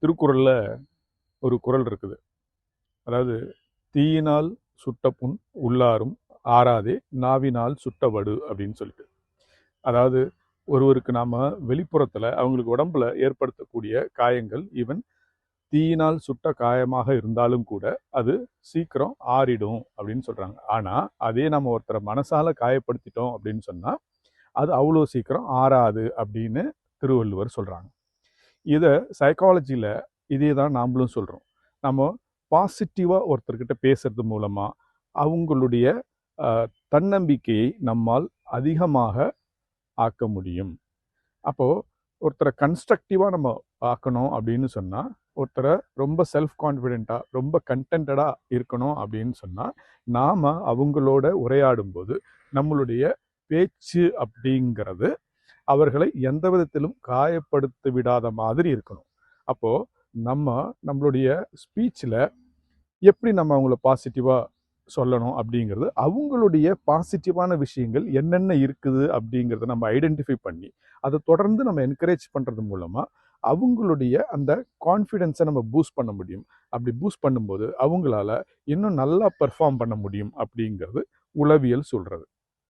திருக்குறளில் ஒரு குறள் இருக்குது. அதாவது, தீயினால் சுட்ட புண் உள்ளாரும் ஆறாதே நாவினால் சுட்ட வடு அப்படின்னு சொல்லிட்டு. அதாவது, ஒருவருக்கு நாம் வெளிப்புறத்தில் அவங்களுக்கு உடம்புல ஏற்படுத்தக்கூடிய காயங்கள் ஈவன் தீயினால் சுட்ட காயமாக இருந்தாலும் கூட அது சீக்கிரம் ஆறிடும் அப்படின்னு சொல்கிறாங்க. ஆனால் அதே நம்ம ஒருத்தரை மனசால காயப்படுத்திட்டோம் அப்படின்னு சொன்னால் அது அவ்வளோ சீக்கிரம் ஆறாது அப்படின்னு திருவள்ளுவர் சொல்கிறாங்க. இதை சைக்காலஜியில் இதே தான் நாமளும் சொல்கிறோம். நம்ம பாசிட்டிவாக ஒருத்தர்கிட்ட பேசுறது மூலமாக அவங்களுடைய தன்னம்பிக்கையை நம்மால் அதிகமாக ஆக்க முடியும். அப்போது ஒருத்தரை கன்ஸ்ட்ரக்டிவாக நம்ம ஆக்கணும் அப்படின்னு சொன்னால், ஒருத்தரை ரொம்ப செல்ஃப் கான்ஃபிடெண்ட்டாக ரொம்ப கண்டென்டடாக இருக்கணும் அப்படின்னு சொன்னால், நாம் அவங்களோட உரையாடும்போது நம்மளுடைய பேச்சு அப்படிங்கிறது அவர்களை எந்த விதத்திலும் காயப்படுத்தி விடாத மாதிரி இருக்கணும். அப்போது நம்மளுடைய ஸ்பீச்சில் எப்படி நம்ம அவங்கள பாசிட்டிவாக சொல்லணும் அப்படிங்கிறது, அவங்களுடைய பாசிட்டிவான விஷயங்கள் என்னென்ன இருக்குது அப்படிங்கிறத நம்ம ஐடென்டிஃபை பண்ணி அதை தொடர்ந்து நம்ம என்கரேஜ் பண்ணுறது மூலமாக அவங்களுடைய அந்த கான்ஃபிடென்ஸை நம்ம பூஸ்ட் பண்ண முடியும். அப்படி பூஸ்ட் பண்ணும்போது அவங்களால இன்னும் நல்லா பெர்ஃபார்ம் பண்ண முடியும் அப்படிங்கிறது உளவியல் சொல்கிறது.